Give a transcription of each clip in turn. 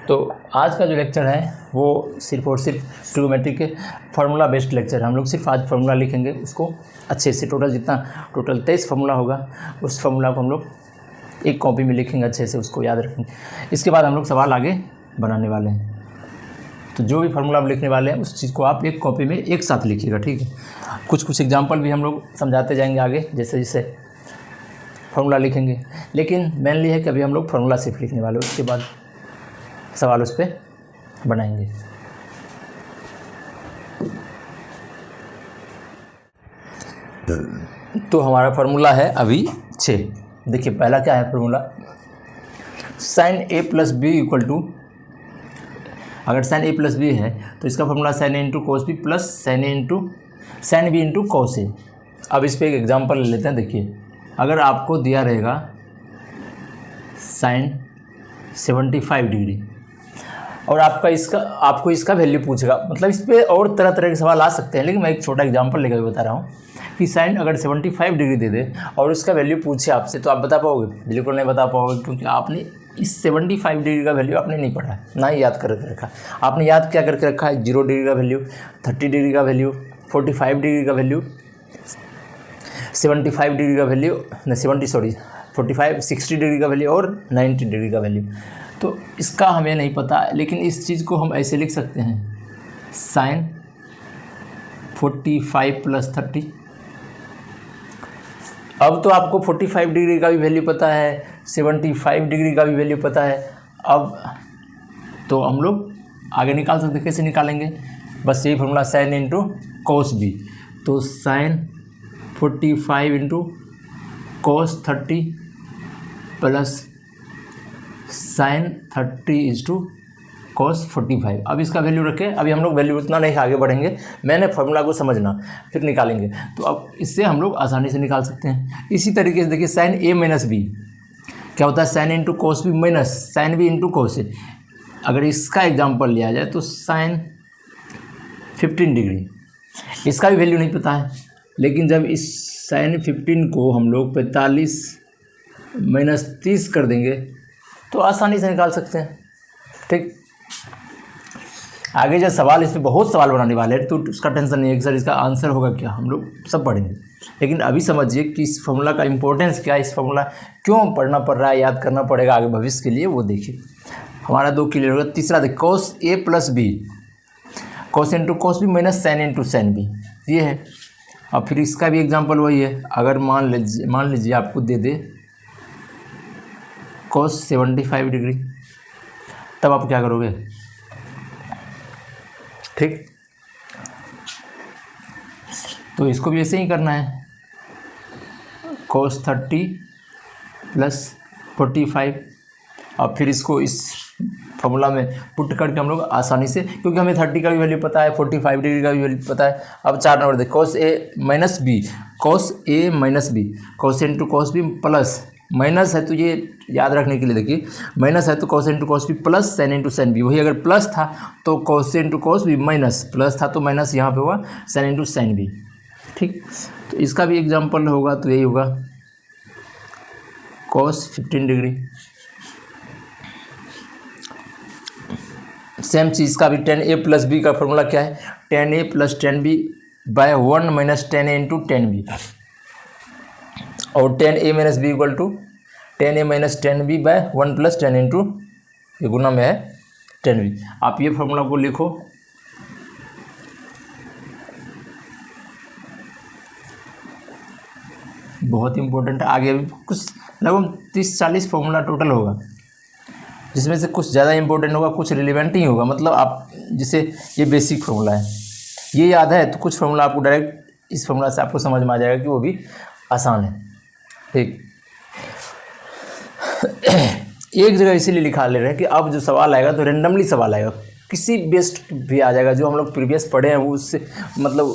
तो आज का जो लेक्चर है वो सिर्फ और सिर्फ ट्रिग्नोमेट्री के फार्मूला बेस्ड लेक्चर है। हम लोग सिर्फ आज फार्मूला लिखेंगे उसको अच्छे से। टोटल 23 फार्मूला होगा, उस फार्मूला को हम लोग एक कॉपी में लिखेंगे, अच्छे से उसको याद रखेंगे। इसके बाद हम लोग सवाल आगे बनाने वाले हैं। तो जो भी फार्मूला हम लिखने वाले हैं उस चीज़ को आप एक कॉपी में एक साथ लिखिएगा, ठीक है। कुछ एग्जाम्पल भी हम लोग समझाते जाएंगे आगे, जैसे जैसे फार्मूला लिखेंगे। लेकिन मेनली है कि अभी हम लोग फार्मूला सिर्फ लिखने वाले, उसके बाद सवाल उस पर बनाएंगे। तो हमारा फार्मूला है अभी 6। देखिए पहला क्या है formula, sine A plus B equal to, अगर साइन ए प्लस बी है तो इसका formula sine A into cos B plus sine A into sine B into cos A. अब इस पर एक एग्जांपल ले लेते हैं। देखिए अगर आपको दिया रहेगा साइन 75 डिग्री और आपको इसका वैल्यू पूछेगा, मतलब इस पर और तरह तरह के सवाल आ सकते हैं, लेकिन मैं एक छोटा एग्जांपल लेकर बता रहा हूँ कि साइन अगर 75 डिग्री दे दे और उसका वैल्यू पूछे आपसे, तो आप बता पाओगे? बिल्कुल नहीं बता पाओगे, क्योंकि आपने इस 75 डिग्री का वैल्यू आपने नहीं पढ़ा, ना ही याद करके रखा। आपने याद क्या करके रखा है? 0 डिग्री का वैल्यू, 30 डिग्री का वैल्यू, 45 डिग्री का वैल्यू, 75 डिग्री का वैल्यू, 60 डिग्री का वैल्यू और 90 डिग्री का वैल्यू। तो इसका हमें नहीं पता, लेकिन इस चीज़ को हम ऐसे लिख सकते हैं, साइन 45 प्लस 30। अब तो आपको 45 डिग्री का भी वैल्यू पता है, 75 डिग्री का भी वैल्यू पता है। अब तो हम लोग आगे निकाल सकते हैं। कैसे निकालेंगे? बस यही formula, sine into cos B. तो sine 45 into cos 30 plus sine 30 into cos 45। अब इसका वैल्यू रखें। अभी हम लोग वैल्यू उतना नहीं आगे बढ़ेंगे, मैंने फार्मूला को समझना फिर निकालेंगे। तो अब इससे हम लोग आसानी से निकाल सकते हैं। इसी तरीके से देखिए साइन ए माइनस बी क्या होता है, sine into cos B minus sine B into cos A. अगर इसका एग्जाम्पल लिया जाए तो साइन 15 डिग्री, इसका भी वैल्यू नहीं पता है, लेकिन जब इस साइन 15 को हम लोग 45 माइनस 30 कर देंगे तो आसानी से निकाल सकते हैं, ठीक। आगे जो सवाल, इस पर बहुत सवाल बनाने वाले हैं, तो उसका टेंशन नहीं है कि सर इसका आंसर होगा क्या, हम लोग सब पढ़ेंगे। लेकिन अभी समझिए कि इस फार्मूला का इंपॉर्टेंस क्या है, इस फार्मूला क्यों पढ़ना पड़ रहा है, याद करना पड़ेगा आगे भविष्य के लिए, वो देखिए। हमारा 2 क्लियर होगा। तीसरा देखिए, cos A plus B, cos into cos B minus sine into sine B, ये है। अब फिर इसका भी एग्जाम्पल वही है। अगर मान लीजिए आपको दे दे कोस 75 डिग्री, तब आप क्या करोगे, ठीक। तो इसको भी ऐसे ही करना है, कोस 30 प्लस 45। और फिर इसको इस फॉर्मूला में पुट करके हम लोग आसानी से, क्योंकि हमें 30 का भी वैल्यू पता है, 45 डिग्री का भी वैल्यू पता है। अब 4 नंबर देखिए, cos A minus B, cos A minus B, cos into cos B plus, minus है तो ये याद रखने के लिए देखिए, माइनस है तो cos into cos B plus sine into sine B. वही अगर प्लस था तो cos into cos B minus, plus था तो माइनस यहाँ पे हुआ साइन इंटू साइन बी, ठीक। तो इसका भी एग्जांपल होगा तो यही होगा, कोस 15 डिग्री। सेम चीज़ का भी tan a प्लस बी का फॉर्मूला क्या है, tan a plus tan b by 1 minus tan a into tan b। और tan a minus B equal to tan a minus tan b by 1 plus tan into, ये गुना में है tan b। आप ये फॉर्मूला को लिखो, बहुत इंपॉर्टेंट है। आगे भी कुछ लगभग 30-40 फॉर्मूला टोटल होगा, जिसमें से कुछ ज़्यादा इंपॉर्टेंट होगा, कुछ रिलेवेंट ही होगा। मतलब आप जैसे ये बेसिक फार्मूला है, ये याद है तो कुछ फार्मूला आपको डायरेक्ट इस फार्मूला से आपको समझ में आ जाएगा कि वो भी आसान है, ठीक। एक जगह इसीलिए लिखा ले रहे हैं कि अब जो सवाल आएगा तो रेंडमली सवाल आएगा, किसी बेस्ड भी आ जाएगा, जो हम लोग प्रीवियस पढ़े हैं वो उससे, मतलब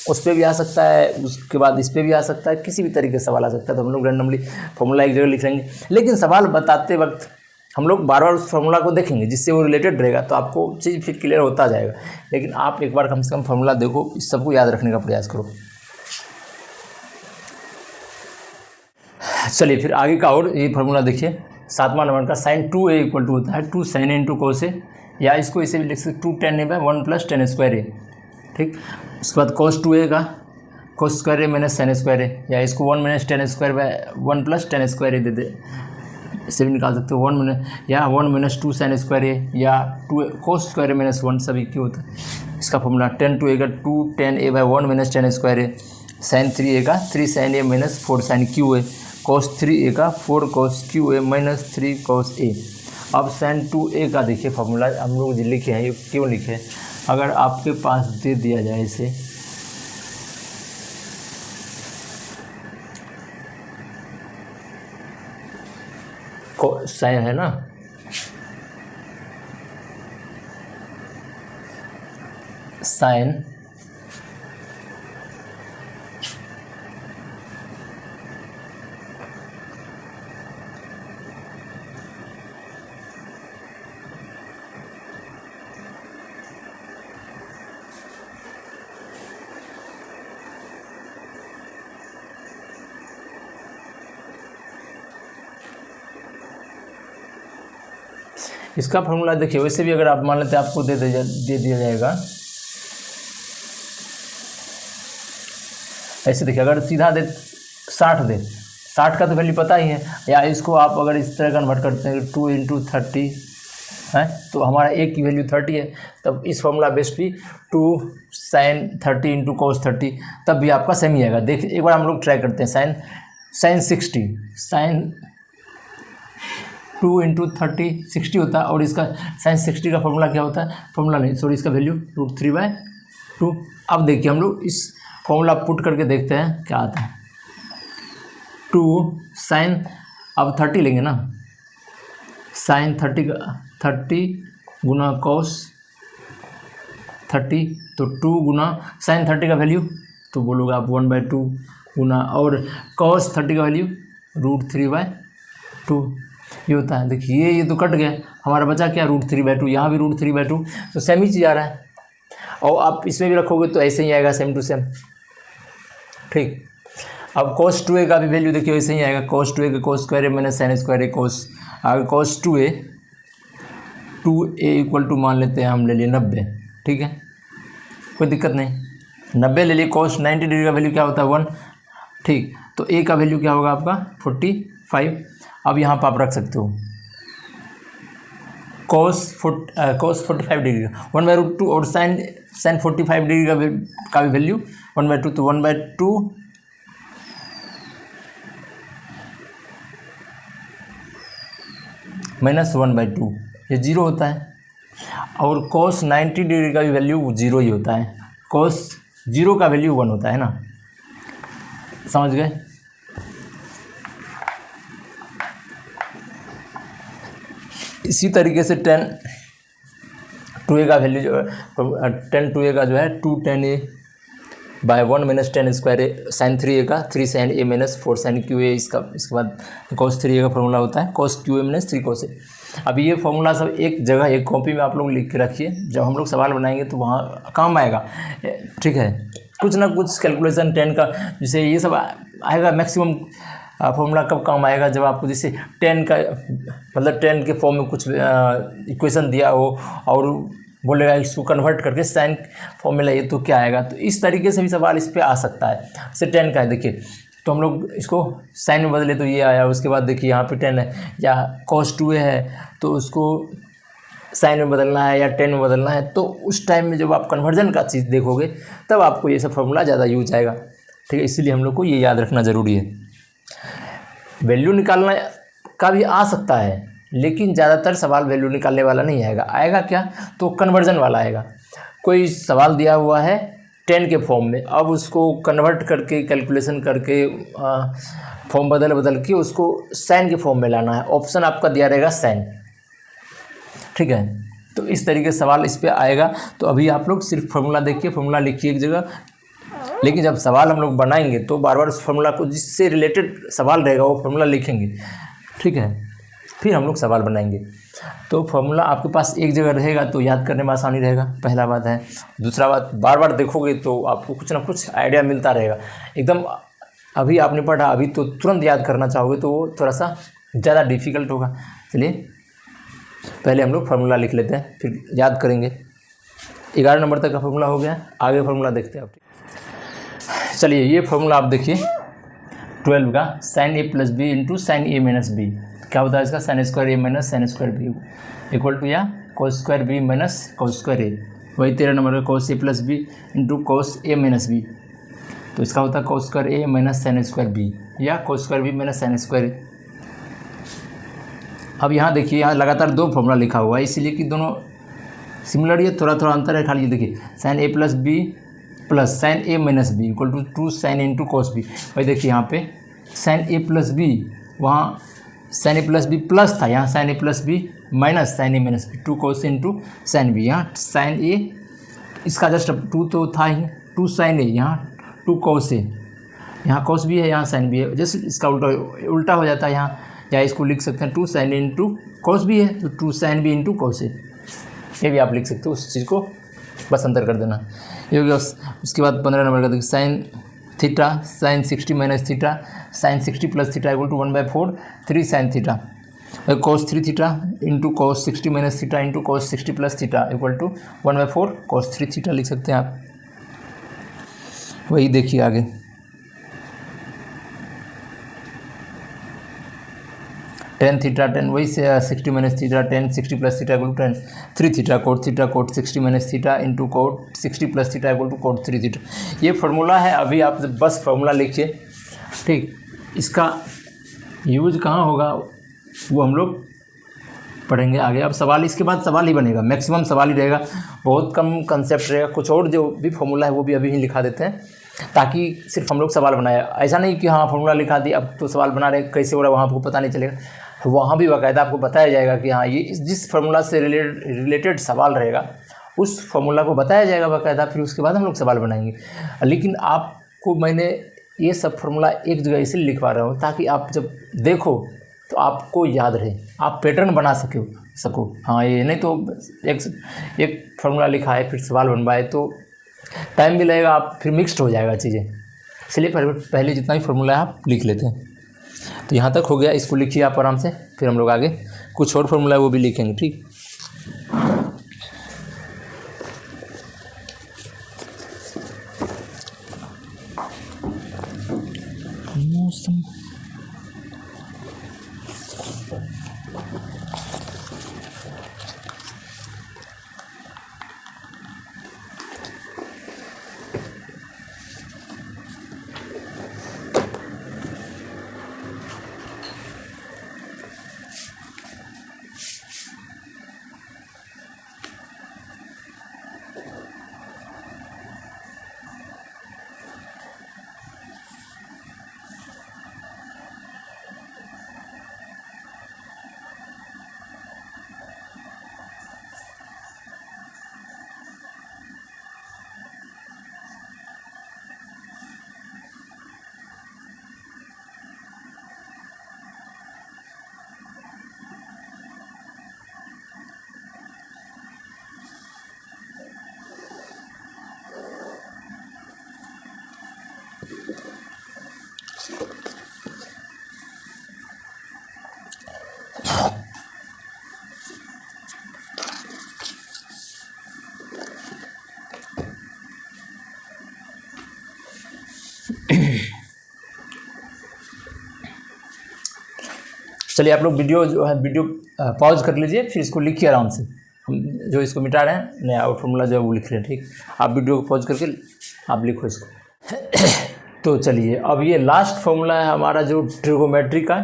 उस पर भी आ सकता है, उसके बाद इस पर भी आ सकता है, किसी भी तरीके से सवाल आ सकता है। तो हम लोग रेंडमली फार्मूला एक जगह लिख लेंगे, लेकिन सवाल बताते वक्त हम लोग बार बार उस फार्मूला को देखेंगे जिससे वो रिलेटेड रहेगा, तो आपको चीज़ फिर क्लियर होता जाएगा। लेकिन आप एक बार कम से कम फार्मूला देखो, इस सबको याद रखने का प्रयास करो। चलिए फिर आगे का और ये फार्मूला देखिए, 7वां नंबर का साइन 2a इक्वल टू होता है 2 sin a into cos A, या इसको इसे भी लिख सकते 2 tan a by 1 plus tan square A. ठीक, उसके बाद cos 2a का cos square A minus sin square A, या इसको 1 minus tan square by 1 plus tan square A दे दे, इसे भी निकाल सकते हो 1 माइनस, या 1 माइनस 2 sin स्क्वायर ए, या 2 cos स्क्वायर ए माइनस 1 सभी क्यों होता है। इसका फॉर्मूला tan 2a का 2 tan a by 1 minus tan square A, sin 3a का 3 sin a minus 4 sin q A, cos 3a का 4 cos q A minus 3 cos a। अब sin 2a का देखिए फॉर्मूला हम लोग जो लिखे हैं, ये क्यों लिखे, अगर आपके पास दे दिया जाए इसे साइन है ना, साइन इसका फॉर्मूला देखिए, वैसे भी अगर आप मान लेते हैं आपको दे दिया जाएगा ऐसे, देखिए अगर सीधा दे 60 दे, 60 का तो वैल्यू पता ही है, या इसको आप अगर इस तरह कन्वर्ट करते हैं 2 इंटू 30 है तो हमारा a की वैल्यू 30 है, तब इस फॉर्मूला बेस्ड भी 2 sin 30 इंटू कोस 30 तब भी आपका सेम ही आएगा। देखिए एक बार हम लोग ट्राई करते हैं, साइन 60 साइन 2 इंटू 30 60 होता है, और इसका साइन 60 का फॉर्मूला क्या होता है, फॉर्मूला नहीं सॉरी, इसका वैल्यू √3/2। अब देखिए हम लोग इस फॉर्मूला पुट करके देखते हैं क्या आता है। 2 साइन, अब 30 लेंगे ना, साइन 30 गुना कॉस 30, तो 2 गुना साइन 30 का वैल्यू तो बोलोगे आप 1/2 गुना, और कॉस 30 का वैल्यू √3/2 ये होता है। देखिए ये तो कट गया, हमारा बचा क्या √3/2, यहाँ भी √3/2, तो सेम ही चीज़ आ रहा है, और आप इसमें भी रखोगे तो ऐसे ही आएगा सेम टू सेम। ठीक, अब cos 2a का भी वैल्यू देखिए वैसे ही आएगा, cos 2a का cos square A minus sin square A cos, अगर cos 2a इक्वल टू मान लेते हैं हम ले लिए 90, ठीक है कोई दिक्कत नहीं, 90 ले लिए, cos 90 डिग्री का वैल्यू क्या होता है 1, ठीक, तो a का वैल्यू क्या होगा आपका 45। अब यहाँ पर आप रख सकते हो cos 45 डिग्री 1/2, और sin 45 डिग्री का भी वैल्यू 1/2, तो 1/2 माइनस 1/2 ये 0 होता है, और cos 90 डिग्री का भी वैल्यू 0 ही होता है, cos 0 का वैल्यू 1 होता है ना, समझ गए। इसी तरीके से tan 2a का वैल्यू जो है, tan 2a का जो है 2 tan a by 1 minus tan square A, sin 3a का 3 sin a minus 4 sin q a, इसके बाद cos 3a का फॉर्मूला होता है cos q a minus 3 cos a। अब ये फॉर्मूला सब एक जगह एक कॉपी में आप लोग लिख के रखिए, जब हम लोग सवाल बनाएंगे तो वहाँ काम आएगा। ठीक है, कुछ ना कुछ कैलकुलेशन 10 का जैसे ये सब आएगा, मैक्सिमम फॉर्मूला कब काम आएगा, जब आपको जैसे 10 का मतलब 10 के फॉर्म में कुछ इक्वेशन दिया हो और बोलेगा इसको कन्वर्ट करके साइन फॉर्म में लाइए तो क्या आएगा, तो इस तरीके से भी सवाल इस पे आ सकता है। जैसे 10 का है देखिए, तो हम लोग इसको साइन में बदले तो ये आया, उसके बाद देखिए यहाँ पे 10 है, या cos 2a है तो उसको साइन में बदलना है या 10 में बदलना है, तो उस टाइम में जब आप कन्वर्जन का चीज़ देखोगे तब आपको ये सब फॉर्मूला ज़्यादा यूज आएगा। ठीक है, इसीलिए हम लोग को ये याद रखना ज़रूरी है। वैल्यू निकालना का भी आ सकता है, लेकिन ज़्यादातर सवाल वैल्यू निकालने वाला नहीं आएगा। आएगा क्या, तो कन्वर्जन वाला आएगा। कोई सवाल दिया हुआ है 10 के फॉर्म में, अब उसको कन्वर्ट करके कैलकुलेशन करके फॉर्म बदल के उसको साइन के फॉर्म में लाना है, ऑप्शन आपका दिया रहेगा साइन। ठीक है, तो इस तरीके से सवाल इस पर आएगा। तो अभी आप लोग सिर्फ फार्मूला देखिए, फार्मूला लिखिए एक जगह, लेकिन जब सवाल हम लोग बनाएंगे तो बार बार उस फार्मूला को जिससे रिलेटेड सवाल रहेगा वो फार्मूला लिखेंगे। ठीक है, फिर हम लोग सवाल बनाएंगे। तो फार्मूला आपके पास एक जगह रहेगा तो याद करने में आसानी रहेगा, पहला बात है। दूसरा बात, बार बार देखोगे तो आपको कुछ ना कुछ आइडिया मिलता रहेगा। एकदम अभी आपने पढ़ा, अभी तो तुरंत याद करना चाहोगे तो वो थोड़ा सा ज़्यादा डिफ़िकल्ट होगा। चलिए पहले हम लोग फार्मूला लिख लेते हैं, फिर याद करेंगे। 11 नंबर तक का फार्मूला हो गया, आगे फार्मूला देखते हैं आप। चलिए ये फार्मूला आप देखिए 12 का sine A plus B into sine A minus B, क्या होता है इसका, sine square A minus sine square B equal to या cos square B minus cos square A. वही 13 नंबर का cos A plus B into cos A minus B, तो इसका होता है cos square A minus sine square B या cos square B minus sine square A. अब यहाँ देखिए, यहाँ लगातार दो फॉर्मूला लिखा हुआ है, इसीलिए कि दोनों सिमिलर है, थोड़ा थोड़ा अंतर है खाली। देखिए sine A plus B plus sine A minus B equal to 2 sine into cos B. भाई देखिए यहाँ पे साइन ए प्लस बी, वहाँ sine A plus B plus था, यहाँ sine A plus B minus sine A minus B, 2 cos into sine B. यहाँ sine A इसका just 2 तो था ही, 2 साइन ए, यहाँ 2 कोस ए, यहाँ कोस भी है, यहाँ साइन भी है, जैसे इसका उल्टा हो जाता है यहाँ, या इसको लिख सकते हैं 2 साइन इंटू कोस भी है तो 2 साइन बी इंटू कोस ए, ये भी आप लिख सकते हो, उस चीज़ को बस अंतर कर देना। ये हो गया। उसके बाद 15 नंबर का देखिए sine theta sine 60 minus theta sine 60 plus theta equal to 1/4 3 sine theta, cos 3 theta into cos 60 minus theta into cos 60 plus theta equal to 1/4 cos 3 theta लिख सकते हैं आप। वही देखिए आगे टेन थीटा टेन, वही से 60 minus theta 10 60 plus theta equal to 10 3 theta cot 60 minus theta into cot 60 plus theta equal to cot 3 theta. ये फार्मूला है, अभी आप बस फार्मूला लिखिए, ठीक। इसका यूज कहाँ होगा वो हम लोग पढ़ेंगे आगे। अब सवाल, इसके बाद सवाल ही बनेगा, मैक्सिमम सवाल ही रहेगा, बहुत कम कंसेप्ट रहेगा। कुछ और जो भी फार्मूला है वो भी अभी ही लिखा देते हैं, ताकि सिर्फ हम लोग सवाल बनाए। ऐसा नहीं कि हाँ फार्मूला लिखा दिया अब तो सवाल बना रहे, कैसे हो रहा है वहाँ आपको पता नहीं चलेगा। वहाँ भी बाकायदा आपको बताया जाएगा कि हाँ ये जिस फार्मूला से रिलेटेड सवाल रहेगा उस फार्मूला को बताया जाएगा बाकायदा, फिर उसके बाद हम लोग सवाल बनाएंगे। लेकिन आपको मैंने ये सब फार्मूला एक जगह इसलिए लिखवा रहा हूँ ताकि आप जब देखो तो आपको याद रहे, आप पैटर्न बना सको। हाँ ये नहीं तो एक फार्मूला लिखा है फिर सवाल बनवाए तो टाइम भी लगेगा, आप फिर मिक्स्ड हो जाएगा चीज़ें। इसलिए पहले जितना भी फार्मूला है आप लिख लेते हैं। तो यहाँ तक हो गया, इसको लिखिए आप आराम से, फिर हम लोग आगे कुछ और फार्मूला है वो भी लिखेंगे, ठीक। मौसम चलिए आप लोग वीडियो पॉज कर लीजिए, फिर इसको लिखिए आराम से। हम जो इसको मिटा रहे हैं नया और फार्मूला जो है वो लिख रहे हैं, ठीक। आप वीडियो को पॉज करके आप लिखो इसको। तो चलिए अब ये लास्ट फार्मूला है हमारा जो ट्रिगोमेट्री का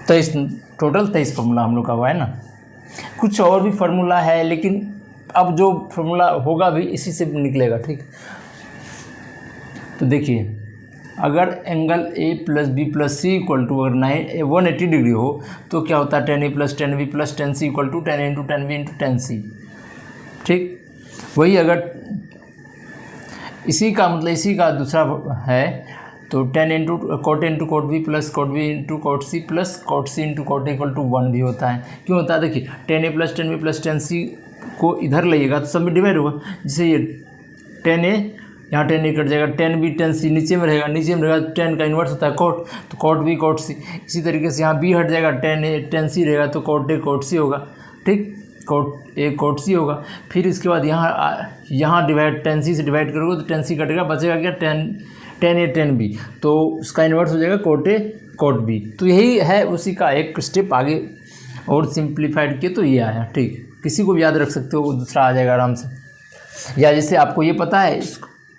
23 फार्मूला हम लोग का हुआ है ना। कुछ और भी फार्मूला है लेकिन अब जो फार्मूला होगा भी इसी से निकलेगा, ठीक। तो देखिए अगर angle A plus B plus C equal to अगर 180 डिग्री हो तो क्या होता है tan a plus tan b plus tan c equal to tan a into tan b into tan c, ठीक। वही अगर इसी का दूसरा है तो tan into cot b plus cot b into cot c plus cot c into cot a equal to 1 भी होता है। क्यों होता है, देखिए tan a plus tan b plus tan c को इधर लाइएगा तो सब में डिवाइड होगा। जैसे ये tan a यहाँ टेन ए कट जाएगा, टेन बी टेन सी नीचे में रहेगा, नीचे में रहेगा टेन का इन्वर्स होता है कोट, तो कोट बी कोट सी। इसी तरीके से यहाँ बी हट जाएगा, टेन ए टेन सी रहेगा तो कोट ए कोट सी होगा, ठीक, कोट ए कोट सी होगा। फिर इसके बाद यहाँ डिवाइड टेन सी से डिवाइड करोगे तो टेन सी कटेगा, बचेगा क्या, टेन ए टेन बी, तो उसका इन्वर्स हो जाएगा कोट ए कोट बी। तो यही है उसी का एक स्टेप आगे और सिंप्लीफाइड किए तो ये आया, ठीक। किसी को भी याद रख सकते हो, दूसरा आ जाएगा आराम से। या जैसे आपको ये पता है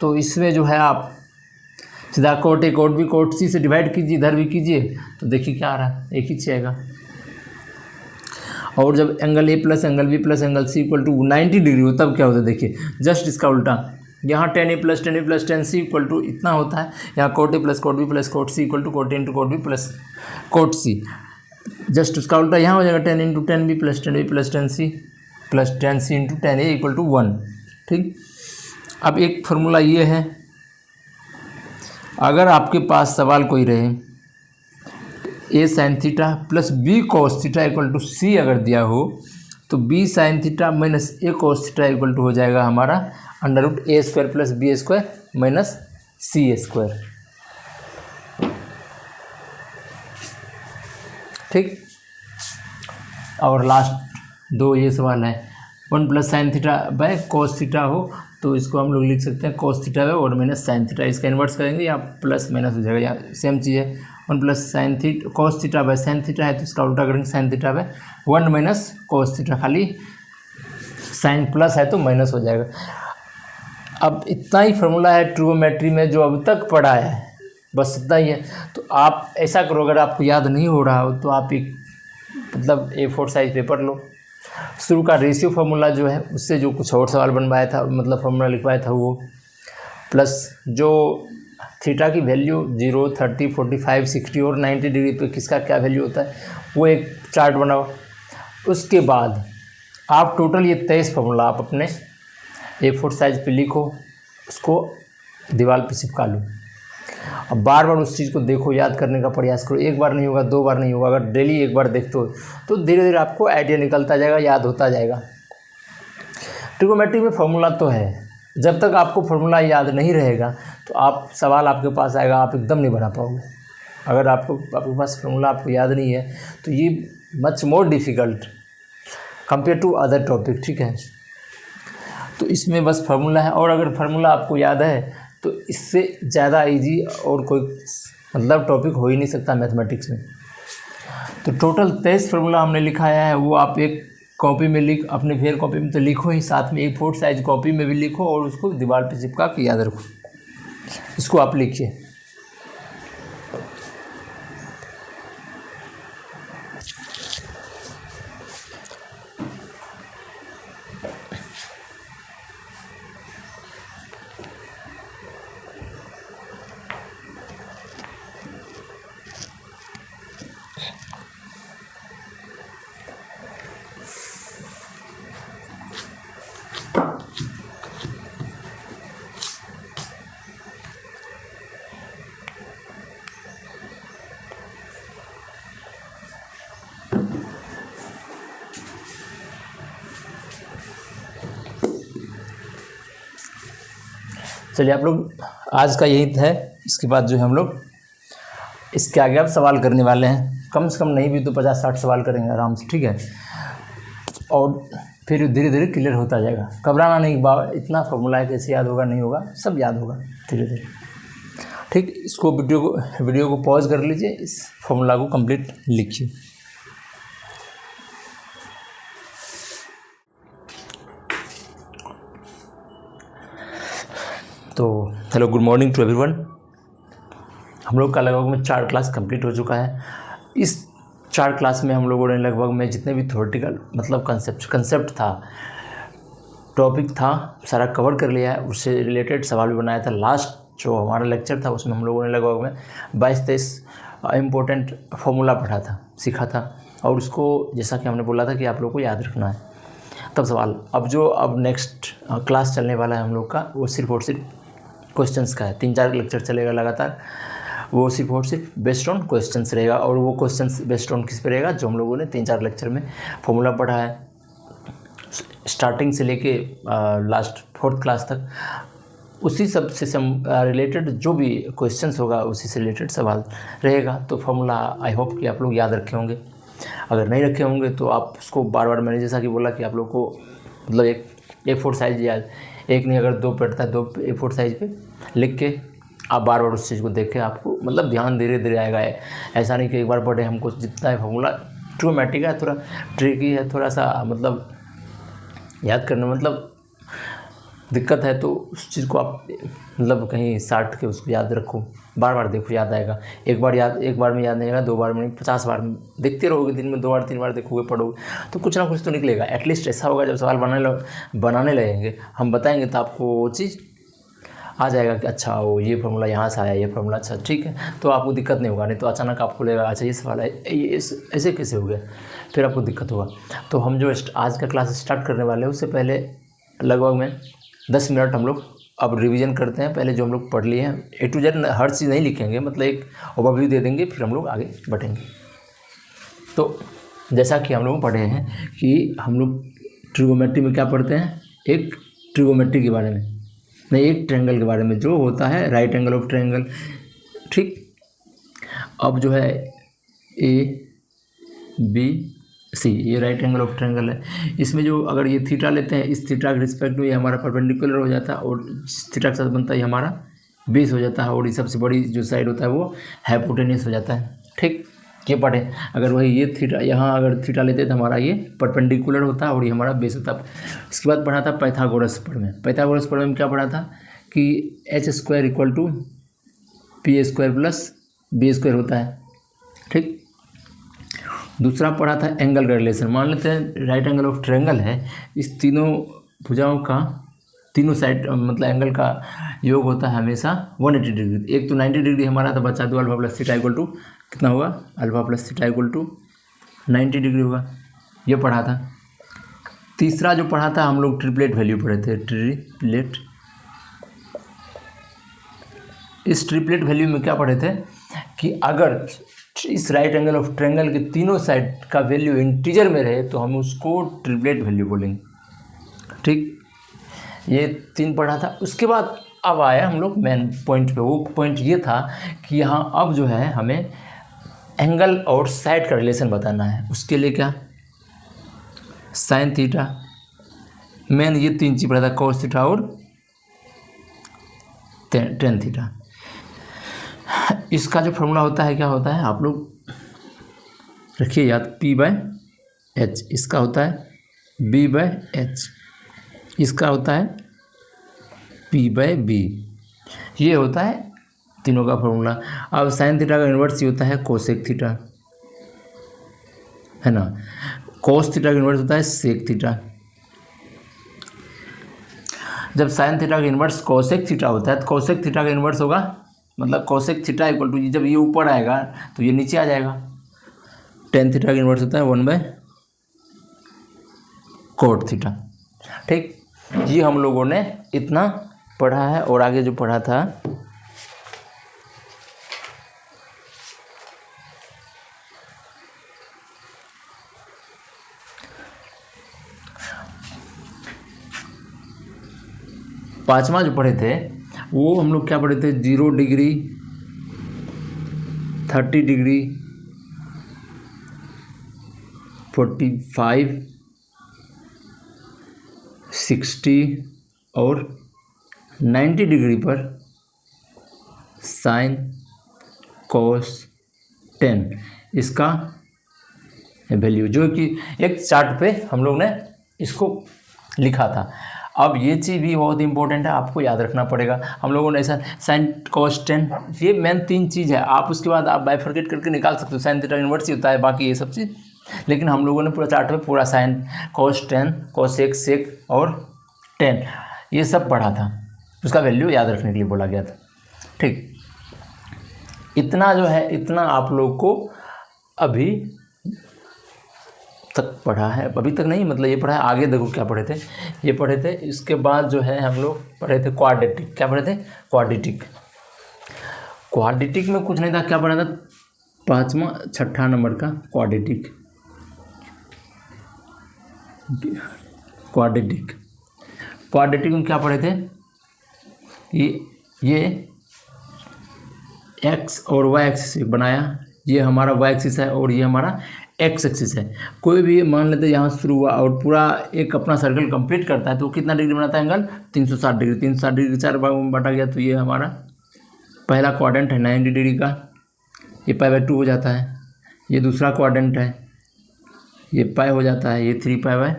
तो इसमें जो है आप सीधा cot A cot B cot C से डिवाइड कीजिए, इधर भी कीजिए, तो देखिए क्या आ रहा है, एक ही चीज़ आएगा। और जब angle A plus angle B plus angle C equal to 90 degree हो तब क्या होता है, देखिए जस्ट इसका उल्टा। यहाँ tan A plus tan C equal to इतना होता है, यहाँ cot A plus cot B plus cot C equal to cot A into cot B plus cot C. Just उसका उल्टा यहाँ हो जाएगा, tan into tan B plus tan C into tan A equal to 1, ठीक। अब एक formula ये है, अगर आपके पास सवाल कोई रहे A sine theta plus B cos theta equal to C अगर दिया हो, तो B sine theta minus A cos theta equal to हो जाएगा हमारा under root A square plus B square minus C square, ठीक। और लास्ट दो ये सवाल है, 1 plus sine theta by cos theta हो तो इसको हम लोग लिख सकते हैं कोस थीटा बाय और माइनस साइन थीटा, इसका इन्वर्स करेंगे या प्लस माइनस हो जाएगा, या सेम चीज़ है। 1 plus sine theta cos theta by sine theta है तो इसका उल्टा करेंगे sign theta bye 1 minus cos theta, खाली साइन प्लस है तो माइनस हो जाएगा। अब इतना ही फार्मूला है ट्रिगोनोमेट्री में जो अब तक पढ़ा है, बस इतना ही है। तो आप ऐसा करो, अगर आपको याद नहीं हो रहा हो तो आप एक मतलब A4 साइज पेपर लो, शुरू का रेशियो फार्मूला जो है उससे जो कुछ और सवाल बनवाया था, मतलब फार्मूला लिखवाया था वो, प्लस जो थीटा की वैल्यू 0, 30, 45, 60 और 90 डिग्री पे किसका क्या वैल्यू होता है वो एक चार्ट बनाओ। उसके बाद आप टोटल ये 23 फार्मूला आप अपने A4 साइज पे लिखो, उसको दीवार पे चिपका लो। अब बार बार उस चीज़ को देखो, याद करने का प्रयास करो, एक बार नहीं होगा, दो बार नहीं होगा, अगर डेली एक बार देखते हो तो धीरे धीरे आपको आइडिया निकलता जाएगा, याद होता जाएगा। ट्रिगोनोमेट्री में फार्मूला तो है, जब तक आपको फार्मूला याद नहीं रहेगा तो आप सवाल आपके पास आएगा, आप एकदम नहीं बना पाओगे। अगर आपके पास फार्मूला आपको याद नहीं है तो ये much more difficult compare to other topic, ठीक है। तो इसमें बस फार्मूला है, और अगर फार्मूला आपको याद है तो इससे ज़्यादा इजी और कोई मतलब टॉपिक हो ही नहीं सकता मैथमेटिक्स में। तो टोटल 23 फार्मूला हमने लिखाया है, वो आप एक कॉपी में अपने फेयर कॉपी में तो लिखो ही, साथ में A4 साइज कॉपी में भी लिखो और उसको दीवार पे चिपका के याद रखो। इसको आप लिखिए। चलिए आप लोग आज का यही है, इसके बाद जो है हम लोग इसके आगे अब सवाल करने वाले हैं, कम से कम नहीं भी तो 50-60 सवाल करेंगे आराम से, ठीक है। और फिर धीरे धीरे क्लियर होता जाएगा, घबराना नहीं, इतना फार्मूला है कैसे याद होगा, नहीं होगा, सब याद होगा धीरे धीरे, ठीक। इसको वीडियो को पॉज कर लीजिए, इस फार्मूला को कंप्लीट लिखिए। तो hello, good morning to everyone. हम लोग का लगभग में 4 क्लास कंप्लीट हो चुका है। इस 4 क्लास में हम लोगों ने लगभग में जितने भी थ्योरेटिकल मतलब कंसेप्ट था, टॉपिक था, सारा कवर कर लिया है। उससे रिलेटेड सवाल भी बनाया था। लास्ट जो हमारा लेक्चर था उसमें हम लोगों ने लगभग में 22-23 इम्पोर्टेंट फार्मूला पढ़ा था, सीखा था, और उसको जैसा कि हमने बोला था कि आप लोग को याद रखना है। तब सवाल अब नेक्स्ट क्लास चलने वाला है हम लोग का, वो सिर्फ और सिर्फ क्वेश्चंस का है। 3-4 लेक्चर चलेगा लगातार, वो सिर्फ और सिर्फ बेस्ड ऑन क्वेश्चंस रहेगा। और वो क्वेश्चंस बेस्ड ऑन किस पे रहेगा, जो हम लोगों ने 3-4 लेक्चर में फार्मूला पढ़ा है, स्टार्टिंग से लेके लास्ट 4th क्लास तक उसी सब से रिलेटेड जो भी क्वेश्चंस होगा उसी से रिलेटेड सवाल रहेगा। तो फॉर्मूला आई होप कि आप लोग याद रखे होंगे। अगर नहीं रखे होंगे तो आप उसको बार बार, मैंने जैसा कि बोला कि आप लोग को मतलब एक A4 साइज़ या एक नहीं अगर दो पड़ता है 2 A4 साइज़ पे लिख के आप बार बार उस चीज़ को देख के आपको मतलब ध्यान धीरे धीरे आएगा। ऐसा नहीं कि एक बार पढ़े हमको जितना है फॉर्मूला ट्रिग्नोमेट्री है थोड़ा ट्रिकी है, थोड़ा सा मतलब याद करने मतलब दिक्कत है, तो उस चीज़ को आप मतलब कहीं साट के उसको याद रखो, बार बार देखो याद आएगा। एक बार में याद नहीं आएगा, 2 बार में नहीं 50 बार में देखते रहोगे, दिन में 2 बार 3 बार देखोगे पढ़ोगे तो कुछ ना कुछ तो निकलेगा। एटलीस्ट ऐसा होगा जब सवाल बनाने लगेंगे हम बताएंगे तो आपको वो चीज़ आ जाएगा कि अच्छा वो ये फार्मूला यहाँ से आया, ये फार्मूला अच्छा ठीक है, तो आपको दिक्कत नहीं होगा। नहीं तो अचानक आपको लगेगा अच्छा ये सवाल है ये ऐसे कैसे हो गया, फिर आपको दिक्कत होगा। तो हम जो आज का क्लास स्टार्ट करने वाले हैं उससे पहले लगभग में 10 मिनट हम लोग अब रिवीजन करते हैं। पहले जो हम लोग पढ़ लिए हैं A to Z हर चीज़ नहीं लिखेंगे, मतलब एक ओवरव्यू दे देंगे, फिर हम लोग आगे बढ़ेंगे। तो जैसा कि हम लोग पढ़े हैं कि हम लोग ट्रिगोमेट्री में क्या पढ़ते हैं, एक ट्रिगोमेट्री के बारे में नहीं, एक ट्रायंगल के बारे में जो होता है राइट एंगल ऑफ ट्रायंगल, ठीक। अब जो है ABC ये राइट एंगल ऑफ ट्रायंगल है। इसमें जो अगर ये थीटा लेते हैं, इस थीटा के रिस्पेक्ट में ये हमारा परपेंडिकुलर हो जाता है और थीटा के साथ बनता है ये हमारा बेस हो जाता है, और ये सबसे बड़ी जो साइड होता है वो हाइपोटेन्यूस हो जाता है, ठीक। ये पढ़े अगर वही ये थीटा यहाँ अगर थीटा लेते तो हमारा ये परपेंडिकुलर होता है और ये हमारा बेस होता है। इसके बाद पढ़ा था पाइथागोरस पढ़ में क्या पढ़ा था कि h² = p² + b² होता है, ठीक। दूसरा पढ़ा था एंगल का रिलेशन। मान लेते हैं राइट एंगल ऑफ ट्रायंगल है, इस तीनों भुजाओं का तीनों साइड मतलब एंगल का योग होता है हमेशा 180 डिग्री। एक तो 90 डिग्री हमारा था, बचा दो alpha plus theta equal to कितना होगा, alpha plus theta equal to 90 degree होगा, ये पढ़ा था। तीसरा जो पढ़ा था हम लोग ट्रिपलेट वैल्यू पढ़े थे, ट्रिपलेट। इस ट्रिपलेट वैल्यू में क्या पढ़े थे कि अगर इस राइट एंगल ऑफ ट्रायंगल के तीनों साइड का वैल्यू इंटीजर में रहे तो हम उसको ट्रिपलेट वैल्यू बोलेंगे, ठीक। ये 3 पढ़ा था। उसके बाद अब आया हम लोग मेन पॉइंट पे। वो पॉइंट ये था कि यहाँ अब जो है हमें एंगल और साइड का रिलेशन बताना है। उसके लिए क्या, साइन थीटा, मेन ये 3 चीज़ पढ़ा था, कॉस थीटा और टेन थीटा। इसका जो फॉर्मूला होता है क्या होता है आप लोग रखिए याद, P/H। इसका होता है B/H, इसका होता है P/B। ये होता है तीनों का फॉर्मूला। अब साइन थीटा का इन्वर्स ये होता है कोसेक थीटा, है ना। कोस थीटा का इन्वर्स होता है सेक थीटा। जब साइन थीटा का इन्वर्स कोसेक थीटा होता है तो कोसेक थीटा का इन्वर्स होगा मतलब कोसेक थीटा इक्वल टू, जब ये ऊपर आएगा तो ये नीचे आ जाएगा। टेन थीटा का इन्वर्स होता है 1/cot थीटा, ठीक। ये हम लोगों ने इतना पढ़ा है। और आगे जो पढ़ा था पांचवा जो पढ़े थे वो हम लोग क्या पढ़े थे, 0 डिग्री, 30 डिग्री, 45, 60 और 90 डिग्री पर साइन कॉस टेन इसका वैल्यू, जो कि एक चार्ट पे हम लोग ने इसको लिखा था। अब ये चीज़ भी बहुत इंपॉर्टेंट है, आपको याद रखना पड़ेगा। हम लोगों ने ऐसा साइन कॉस टेन, ये मेन 3 चीज़ है। आप उसके बाद आप बाइफरकेट करके निकाल सकते हो, साइन थीटा इन्वर्स ही होता है बाकी ये सब चीज़, लेकिन हम लोगों ने पूरा चार्ट में पूरा साइन कॉस टेन, कॉसेक, सेक और टेन ये सब पढ़ा था। उसका वैल्यू याद रखने के लिए बोला गया था, ठीक। इतना जो है इतना आप लोग को अभी तक पढ़ा है, अभी तक नहीं मतलब ये पढ़ा है। आगे देखो क्या पढ़े थे, ये पढ़े थे। इसके बाद जो है हम लोग पढ़े थे क्वाड्रेटिक। क्या पढ़े थे, क्वाड्रेटिक। क्वाड्रेटिक में कुछ नहीं था, क्या पढ़ा था, 5वां 6ठा नंबर का क्वाड्रेटिक। क्वाड्रेटिक में क्या पढ़े थे, ये एक्स और वाई एक्सिस बनाया, ये हमारा वाई एक्सिस है और ये हमारा एक्स एक्सिस है। कोई भी मान लेते हैं यहाँ शुरू हुआ और पूरा एक अपना सर्कल कंप्लीट करता है तो कितना डिग्री बनाता है एंगल 360 डिग्री। 360 डिग्री 4 भागों में बांटा गया तो ये हमारा पहला क्वाड्रेंट है 90 डिग्री का, ये π/2 हो जाता है। ये दूसरा क्वाड्रेंट है, ये पाई हो जाता है, ये 3π/2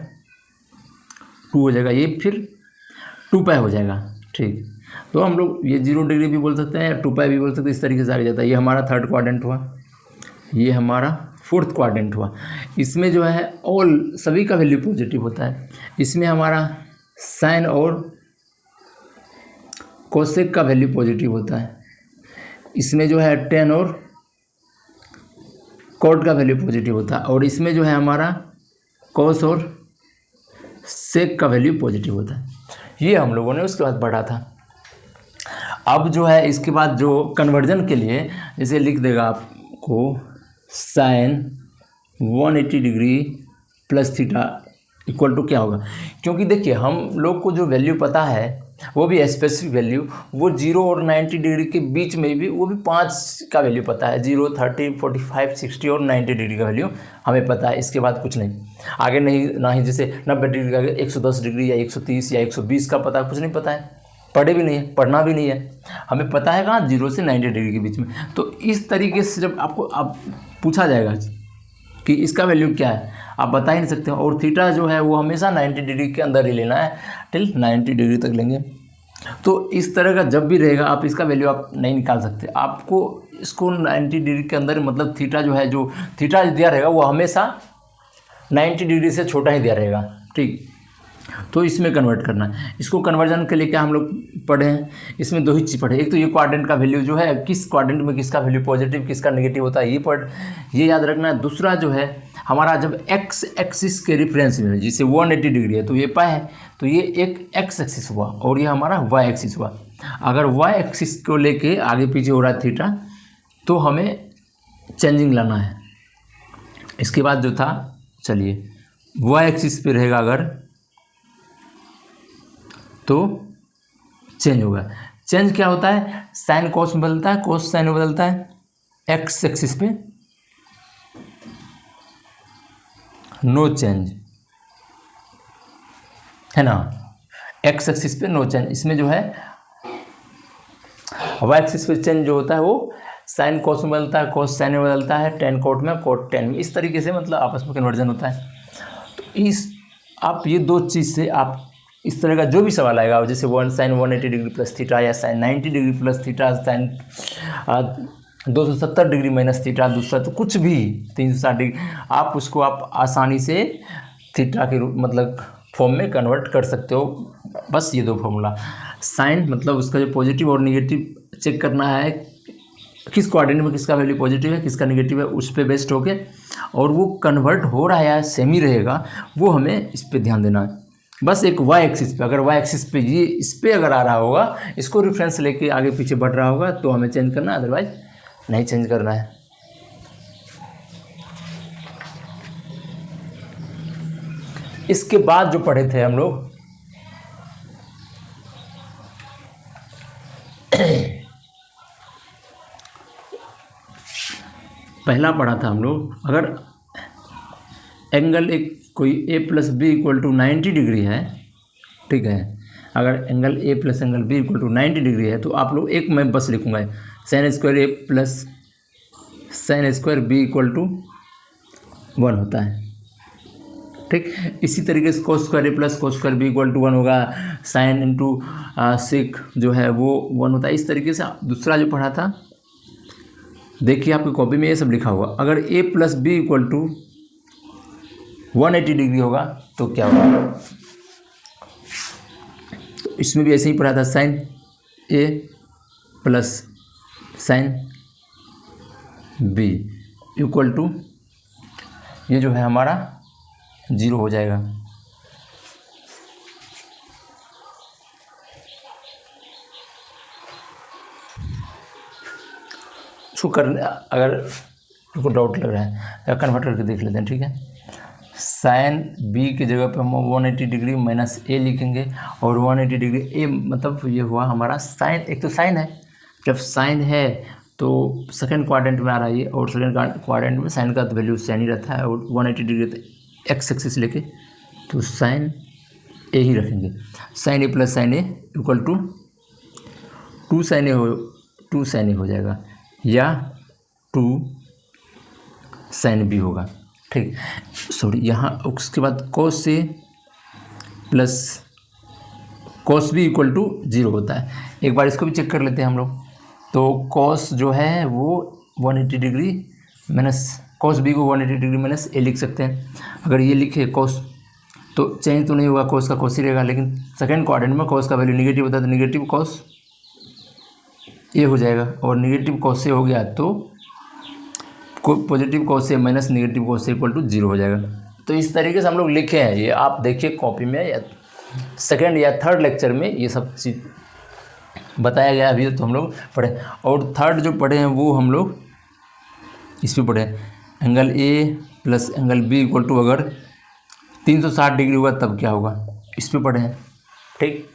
हो जाएगा, ये फिर 2π हो जाएगा। ठीक, तो हम लोग ये 0 डिग्री भी बोल सकते हैं या 2π भी बोल सकते हैं, इस तरीके से आगे जाता है। ये हमारा थर्ड क्वाड्रेंट हुआ, ये हमारा फोर्थ क्वाड्रेंट हुआ। इसमें जो है ऑल सभी का वैल्यू पॉजिटिव होता है। इसमें हमारा साइन और कोसेक का वैल्यू पॉजिटिव होता है। इसमें जो है टेन और कॉट का वैल्यू पॉजिटिव होता है। और इसमें जो है हमारा कॉस और सेक का वैल्यू पॉजिटिव होता है। ये हम लोगों ने उसके बाद पढ़ा था। अब जो है इसके बाद जो कन्वर्जन के लिए जैसे लिख देगा आपको sine 180 degree plus theta equal to क्या होगा, क्योंकि देखिए हम लोग को जो वैल्यू पता है वो भी स्पेसिफिक वैल्यू, वो 0 और 90 डिग्री के बीच में भी वो भी 5 का वैल्यू पता है। 0, 30, 45, 60 और 90 डिग्री का वैल्यू हमें पता है। इसके बाद कुछ नहीं, आगे नहीं, ना ही जैसे 90 डिग्री का 110 डिग्री या 130 या 120 का पता, कुछ नहीं पता है, पढ़े भी नहीं है, पढ़ना भी नहीं है। हमें पता है कहाँ 0 से 90 डिग्री के बीच में। तो इस तरीके से जब आपको अब पूछा जाएगा कि इसका वैल्यू क्या है, आप बता ही नहीं सकते हो। और थीटा जो है वो हमेशा 90 डिग्री के अंदर ही लेना है, टिल 90 डिग्री तक लेंगे। तो इस तरह का जब भी रहेगा आप इसका वैल्यू आप नहीं निकाल सकते। आपको इसको 90 डिग्री के अंदर, मतलब थीटा जो है, जो थीटा दिया रहेगा वो हमेशा 90 डिग्री से छोटा ही दिया रहेगा। ठीक, तो इसमें कन्वर्ट करना है। इसको कन्वर्जन के लिए क्या हम लोग पढ़े हैं, इसमें दो ही चीज़ पढ़े। एक तो ये क्वाड्रेंट का वैल्यू जो है, किस क्वाड्रेंट में किसका वैल्यू पॉजिटिव किसका नेगेटिव होता है, ये याद रखना है। दूसरा जो है हमारा जब एक्स एक्सिस के रिफरेंस में, जैसे 180 डिग्री है तो ये पाई है, तो ये एक एक्स एक्सिस हुआ और ये हमारा वाई एक्सिस हुआ। अगर वाई एक्सिस को लेके आगे पीछे हो रहा है थीटा, तो हमें चेंजिंग लाना है। इसके बाद जो था, चलिए वाई एक्सिस पे रहेगा अगर, तो चेंज होगा। चेंज क्या होता है, साइन कॉस में बदलता है, कॉस साइन में बदलता है। एक्स एक्सिस पे नो चेंज है ना, एक्स एक्सिस पे नो चेंज। इसमें जो है वाई एक्सिस पे चेंज जो होता है वो साइन कॉस में बदलता है, कॉस साइन में बदलता है, टेन कोट में, कोट टेन में। इस तरीके से मतलब आपस में कन्वर्जन होता है। तो इस आप ये दो चीज़ से आप इस तरह का जो भी सवाल आएगा, जैसे साइन 180 डिग्री प्लस थीटा या sine 90 degree plus theta, sine 270 degree minus theta, दूसरा तो कुछ भी 360 डिग्री, आप उसको आप आसानी से थीटा के रूप मतलब फॉर्म में कन्वर्ट कर सकते हो। बस ये दो फॉर्मूला, साइन मतलब उसका जो पॉजिटिव और नेगेटिव चेक करना है, किस क्वाड्रेंट में किसका वैल्यू पॉजिटिव है किसका नेगेटिव है, उस पर बेस्ड होके, और वो कन्वर्ट हो रहा है या सेमी रहेगा वो हमें इस पर ध्यान देना है। बस एक वाई एक्सिस पे, अगर वाई एक्सिस पे ये इस पर अगर आ रहा होगा, इसको रेफरेंस लेके आगे पीछे बढ़ रहा होगा तो हमें चेंज करना है, अदरवाइज नहीं चेंज करना है। इसके बाद जो पढ़े थे हम लोग, पहला पढ़ा था हम लोग, अगर एंगल एक कोई A plus B equal to 90 degree है, ठीक है, अगर angle A plus angle B equal to 90 degree है, तो आप लोग एक मैं बस लिखूंगा, sine square A plus sine square B equal to 1 होता है। ठीक, इसी तरीके से cos square A plus cos square B equal to 1 होगा, साइन इंटू सेक जो है वो 1 होता है। इस तरीके से दूसरा जो पढ़ा था, देखिए आपकी कॉपी में ये सब लिखा होगा, अगर A plus B equal to 180 degree होगा तो क्या होगा, तो इसमें भी ऐसे ही पढ़ा था, sine A plus sine B equal to, ये जो है हमारा 0 हो जाएगा। इसको करने अगर को डाउट लग रहा है या कन्वर्ट करके देख लेते हैं, ठीक है। साइन बी की जगह पे हम 180 डिग्री माइनस ए लिखेंगे, और 180 डिग्री ए मतलब ये हुआ हमारा साइन। एक तो साइन है, जब साइन है तो सेकंड क्वाड्रेंट में आ रहा है ये, और सेकंड क्वाड्रेंट में साइन का तो वैल्यू साइन ही रहता है, और 180 डिग्री तो एक्स एक्सिस लेके तो साइन ए ही रखेंगे। Sine A plus sine A equal to 2 sine A हो जाएगा, या 2 साइन बी होगा। ठीक, सॉरी, यहाँ उसके बाद cos A plus cos B equal to 0 होता है। एक बार इसको भी चेक कर लेते हैं हम लोग। तो कॉस जो है वो 180 डिग्री माइनस, कॉस बी को 180 डिग्री माइनस ए लिख सकते हैं। अगर ये लिखे कॉस तो चेंज तो नहीं होगा, कॉस का कॉस ही रहेगा, लेकिन सेकंड क्वाड्रेंट में कॉस का वैल्यू निगेटिव होता है तो निगेटिव कॉस ए हो जाएगा, और निगेटिव कॉस ए हो गया तो positive cos A minus negative cos A equal to 0 हो जाएगा। तो इस तरीके से हम लोग लिखे हैं। ये आप देखिए कॉपी में, या सेकंड या थर्ड लेक्चर में ये सब चीज़ बताया गया। अभी तो हम लोग पढ़े, और थर्ड जो पढ़े हैं वो हम लोग इस पर पढ़े, angle A plus angle B equal to अगर 360 डिग्री होगा तब क्या होगा, इस पर पढ़े हैं। ठीक,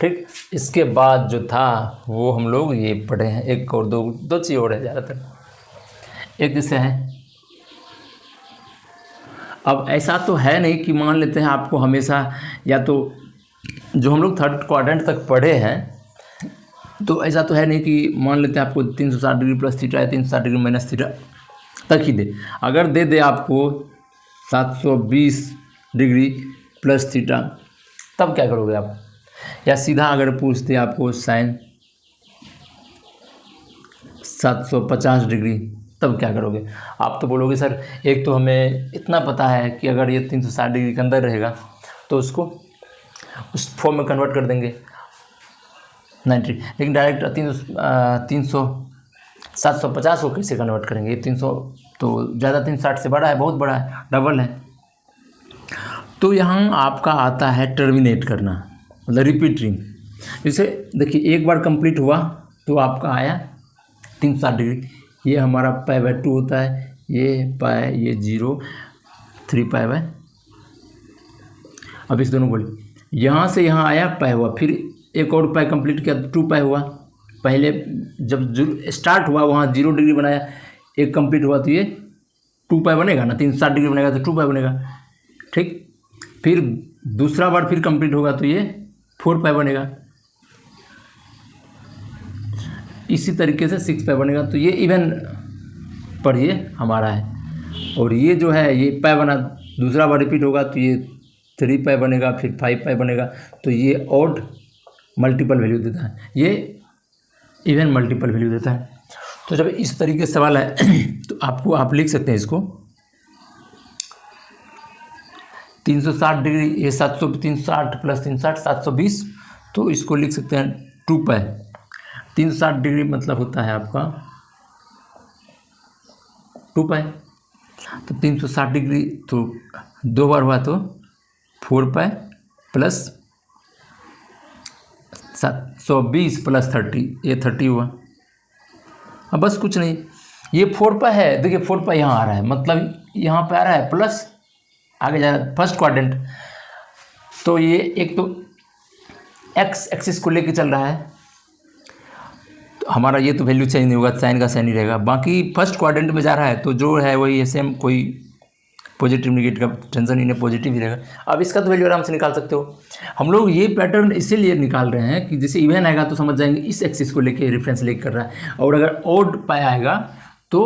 ठीक, इसके बाद जो था वो हम लोग ये पढ़े हैं। एक और दो चीज़ और है ज़्यादातर। एक जैसे है, अब ऐसा तो है नहीं कि मान लेते हैं आपको हमेशा, या तो जो हम लोग थर्ड क्वाड्रेंट तक पढ़े हैं तो ऐसा तो है नहीं कि मान लेते हैं आपको 360 डिग्री प्लस थीटा या 360 डिग्री माइनस थीटा तक ही दे। अगर दे आपको 720 डिग्री प्लस थीटा तब क्या करोगे आप, या सीधा अगर पूछते आपको साइन 750 डिग्री तब क्या करोगे। आप तो बोलोगे सर एक तो हमें इतना पता है कि अगर ये 360 डिग्री के अंदर रहेगा तो उसको उस फॉर्म में कन्वर्ट कर देंगे 90, लेकिन डायरेक्ट 750 को कैसे कन्वर्ट करेंगे। 300 तो ज़्यादा 360 से बड़ा है, बहुत बड़ा है, डबल है। तो यहाँ आपका आता है टर्मिनेट करना, मतलब रिपीट रिंग। जैसे देखिए एक बार कंप्लीट हुआ तो आपका आया 360 डिग्री, ये हमारा π/2 होता है, ये पाई, ये 0, 3π/। अब इस दोनों बोले यहाँ से यहाँ आया पाई हुआ, फिर एक और पाई कंप्लीट किया तो 2 पाई हुआ। पहले जब स्टार्ट हुआ वहाँ 0 डिग्री बनाया, एक कंप्लीट हुआ तो ये 2 पाई बनेगा ना, 360 डिग्री बनेगा तो 2 पाई बनेगा। ठीक, फिर दूसरा बार फिर कंप्लीट होगा तो ये 4 पाई बनेगा। इसी तरीके से 6 पाई बनेगा। तो ये इवन पर ये हमारा है, और ये जो है ये पाई बना, दूसरा बार रिपीट होगा तो ये 3 पाई बनेगा, फिर 5 पाई बनेगा। तो ये ऑड मल्टीपल वैल्यू देता है, ये इवन मल्टीपल वैल्यू देता है। तो जब इस तरीके से सवाल है तो आप लिख सकते हैं इसको 360 डिग्री, ये 360 प्लस 360 720, तो इसको लिख सकते हैं 2 पाई। 360 डिग्री मतलब होता है आपका 2 पाई, तो 360 डिग्री तो 2 बार हुआ तो 4 पाई प्लस 720 प्लस 30, ये 30 हुआ। अब बस कुछ नहीं, ये 4 पाई है, देखिए 4 पाई यहाँ आ रहा है, मतलब यहाँ पे आ रहा है प्लस आगे जा रहा है फर्स्ट क्वाड्रेंट। तो ये एक तो एक्स एक्सिस को लेके चल रहा है, तो हमारा ये तो वैल्यू चेंज नहीं होगा, साइन का साइन ही रहेगा। बाकी फर्स्ट क्वाड्रेंट में जा रहा है तो जो है वही है सेम, कोई पॉजिटिव निगेटिव का टेंशन ही नहीं, पॉजिटिव ही रहेगा। अब इसका तो वैल्यू आराम से निकाल सकते हो। हम लोग ये पैटर्न इसीलिए निकाल रहे हैं कि जैसे इवन आएगा तो समझ जाएंगे इस एक्सिस को लेके रेफरेंस लेके कर रहा है, और अगर ऑड पाई आएगा तो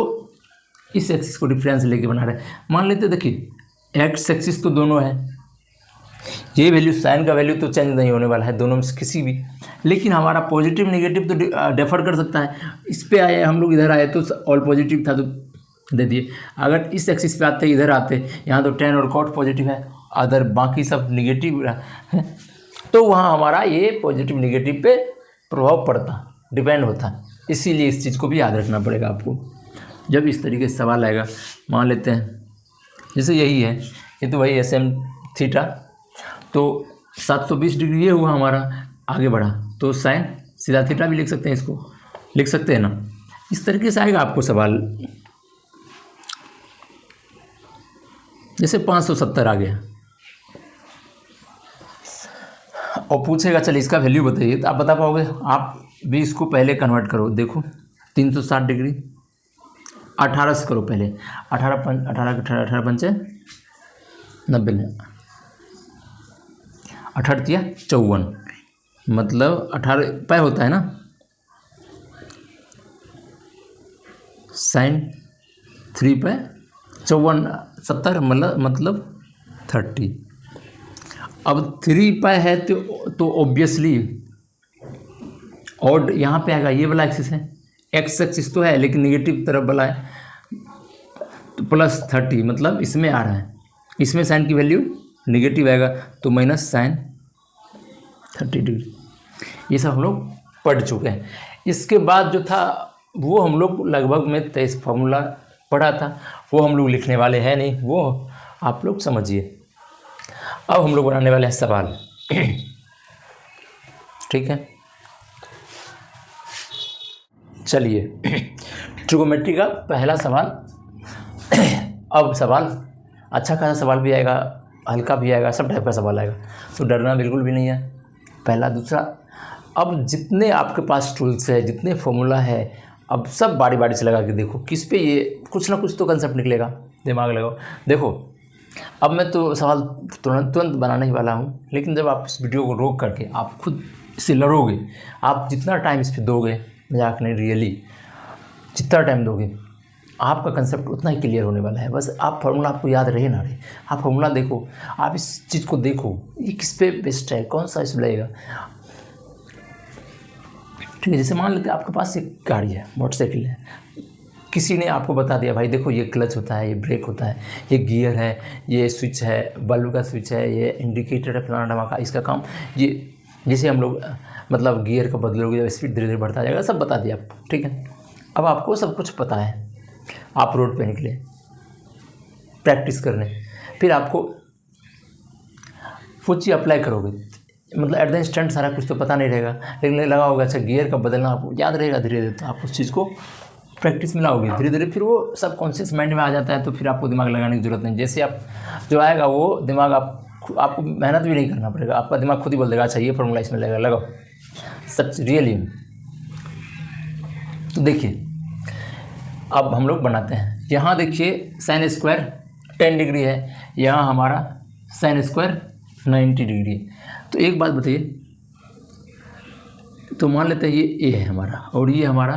इस एक्सिस को रेफरेंस लेके बना रहा है। मान लेते देखिए एक्स एक्सिस तो दोनों है, ये वैल्यू साइन का वैल्यू तो चेंज नहीं होने वाला है दोनों में से किसी भी, लेकिन हमारा पॉजिटिव नेगेटिव तो डिफर कर सकता है। इस पे आए हम लोग, इधर आए तो ऑल पॉजिटिव था तो दे दिए। अगर इस एक्सिस पे आते इधर आते, यहाँ तो tan और cot पॉजिटिव है, अदर बाकी सब निगेटिव है, तो वहाँ हमारा ये पॉजिटिव निगेटिव पे प्रभाव पड़ता, डिपेंड होता। इसीलिए इस चीज़ को भी याद रखना पड़ेगा आपको जब इस तरीके से सवाल आएगा। मान लेते हैं जैसे यही है, ये तो वही है सेम थीटा, तो 720 डिग्री ये हुआ हमारा, आगे बढ़ा तो साइन सीधा थीटा भी लिख सकते हैं, इसको लिख सकते हैं ना। इस तरीके से आएगा आपको सवाल। जैसे 570 आ गया और पूछेगा चल इसका वैल्यू बताइए, तो आप बता पाओगे? आप भी इसको पहले कन्वर्ट करो, देखो 360 डिग्री 18 से करो पहले, 18 पंचे 90 में 18 तिया 54, मतलब 18 पाई होता है ना, साइन 3 पाई 54 70 मतलब 30। अब 3 पाई है तो ऑब्वियसली और यहाँ पे आएगा, ये वाला एक्सिस है, एक्स एक्सिस तो है लेकिन निगेटिव तरफ वाला है, तो प्लस 30 मतलब इसमें आ रहा है, इसमें साइन की वैल्यू निगेटिव आएगा तो माइनस साइन 30 डिग्री। ये सब हम लोग पढ़ चुके हैं। इसके बाद जो था वो हम लोग लगभग में 23 फार्मूला पढ़ा था, वो हम लोग लिखने वाले हैं नहीं, वो आप लोग समझिए। अब हम लोग बनाने वाले हैं सवाल, ठीक है। चलिए ट्रिगोमेट्री का पहला सवाल। अब सवाल अच्छा खासा सवाल भी आएगा, हल्का भी आएगा, सब टाइप का सवाल आएगा, तो डरना बिल्कुल भी नहीं है। पहला दूसरा, अब जितने आपके पास टूल्स है, जितने फॉर्मूला है, अब सब बारी बारी से लगा के देखो किस पे ये कुछ ना कुछ तो कंसेप्ट निकलेगा, दिमाग लगाओ। देखो अब मैं तो सवाल तुरंत बनाने ही वाला हूँ, लेकिन जब आप इस वीडियो को रोक करके आप खुद इससे लड़ोगे, आप जितना टाइम इस पर दोगे, मजाक नहीं रियली, जितना टाइम दोगे आपका कंसेप्ट उतना ही क्लियर होने वाला है। बस आप फार्मूला आपको याद रहे ना रहे, आप फार्मूला देखो, आप इस चीज़ को देखो, ये किस पे बेस्ट है, कौन सा इसमें लगेगा, ठीक है। जैसे मान लेते हैं आपके पास एक गाड़ी है, मोटरसाइकिल है, किसी ने आपको बता दिया भाई देखो ये क्लच होता है, ये ब्रेक होता है, ये गियर है, ये स्विच है, बल्ब का स्विच है, ये इंडिकेटर है, फलाना धमाका, इसका काम ये, जैसे हम लोग मतलब गियर का बदलोगे जब स्पीड धीरे धीरे बढ़ता जाएगा, सब बता दिया आपको, ठीक है। अब आपको सब कुछ पता है, आप रोड पे निकले प्रैक्टिस करने, फिर आपको वो चीज़ अप्लाई करोगे, मतलब एट द इंस्टेंट सारा कुछ तो पता नहीं रहेगा, लेकिन लगा होगा अच्छा गियर का बदलना आपको याद रहेगा धीरे धीरे, तो आप उस चीज़ को प्रैक्टिस में लाओगे धीरे धीरे, फिर वो सब कॉन्शियस माइंड में आ जाता है, तो फिर आपको दिमाग लगाने की जरूरत नहीं, जैसे आप जो आएगा वो दिमाग आपको मेहनत भी नहीं करना पड़ेगा, आपका दिमाग खुद ही बोल देगा अच्छा ये फॉर्मूला इसमें लगेगा, लगाओ, सच रियली। तो देखिए अब हम लोग बनाते हैं, यहाँ देखिए साइन स्क्वायर 10 डिग्री है, यहाँ हमारा साइन स्क्वायर 90 डिग्री है। तो एक बात बताइए, तो मान लेते हैं ये ए है हमारा और ये हमारा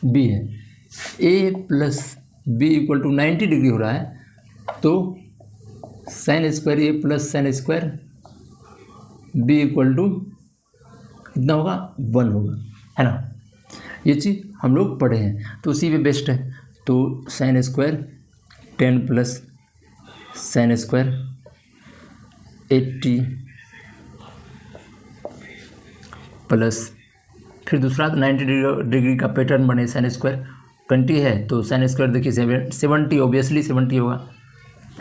बी है, A plus B equal to 90 degree हो रहा है, तो sine square A plus sine square B equal to कितना होगा, 1 होगा, है ना। ये चीज़ हम लोग पढ़े हैं तो उसी पे बेस्ट है। तो sine square 10 plus sine square 80 plus फिर दूसरा 90 डिग्री का पैटर्न बने, साइन स्क्वायर 20 है तो साइन स्क्वायर देखिए 70 ऑब्वियसली 70 होगा,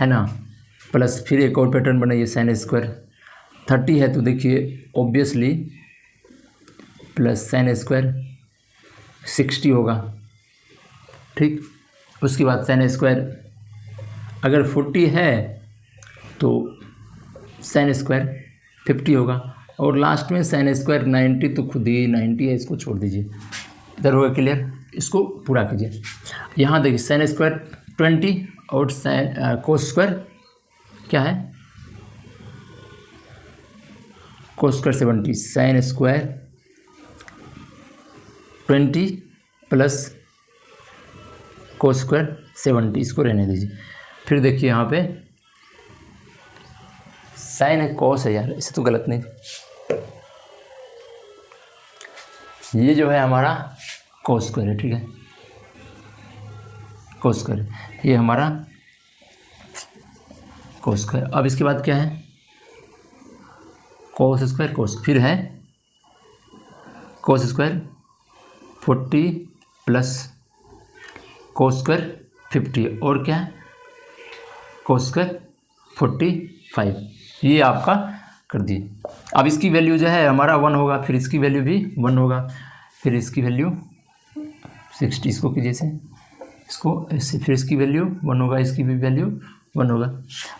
है ना, प्लस फिर एक और पैटर्न बने, ये साइन स्क्वायर 30 है तो देखिए ऑब्वियसली प्लस साइन स्क्वायर 60 होगा, ठीक। उसके बाद साइन स्क्वायर अगर 40 है तो साइन स्क्वायर 50 होगा, और लास्ट में साइन स्क्वायर 90, तो खुद ही 90 है, इसको छोड़ दीजिए, इधर होगा क्लियर, इसको पूरा कीजिए। यहाँ देखिए साइन स्क्वायर 20 और साइन कोस स्क्वायर क्या है, cos square 70, sine square 20 plus cos square 70, इसको रहने दीजिए। फिर देखिए यहाँ पे साइन है कॉस है यार, इसे तो गलत नहीं, ये जो है हमारा कोस स्क्वायर है, ठीक है, कोस स्क्वायर, ये हमारा कोस स्क्वायर। अब इसके बाद क्या है, कोस स्क्वायर कोस, फिर है cos square 40 plus cos square 50, और क्या है कोस स्क्वायर 45, ये आपका कर दिए। अब इसकी वैल्यू जो है हमारा 1 होगा, फिर इसकी वैल्यू भी 1 होगा, फिर इसकी वैल्यू 60, इसको कीजिए से इसको ऐसे, फिर इसकी वैल्यू 1 होगा, इसकी भी वैल्यू 1 होगा।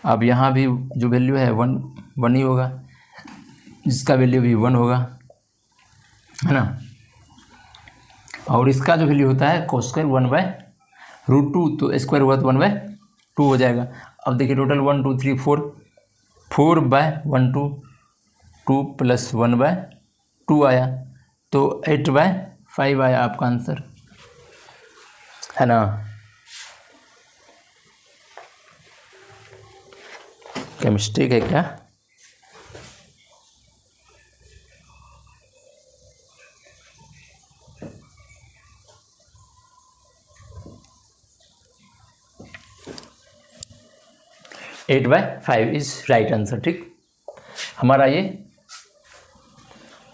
अब यहाँ भी जो वैल्यू है 1 ही होगा, इसका वैल्यू भी 1 होगा, है ना। और इसका जो वैल्यू होता है cos स्क्वायर 1/√2, तो स्क्वायर हुआ तो 1/2 हो जाएगा। अब देखिए टोटल 1 2 3 4, 4/1 2 प्लस 1/2 आया, तो 8/5 आया आपका आंसर, है ना। क्या मिस्टेक है क्या? Eight by five is right answer. ठीक, हमारा ये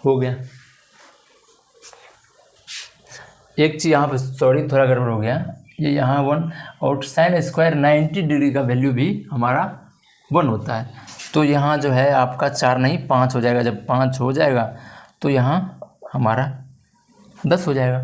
हो गया। एक चीज़ यहाँ पर सॉरी थोड़ा गड़बड़ हो गया, ये यहाँ 1 और साइन स्क्वायर 90 डिग्री का वैल्यू भी हमारा 1 होता है, तो यहाँ जो है आपका 4 नहीं 5 हो जाएगा। जब 5 हो जाएगा तो यहाँ हमारा 10 हो जाएगा।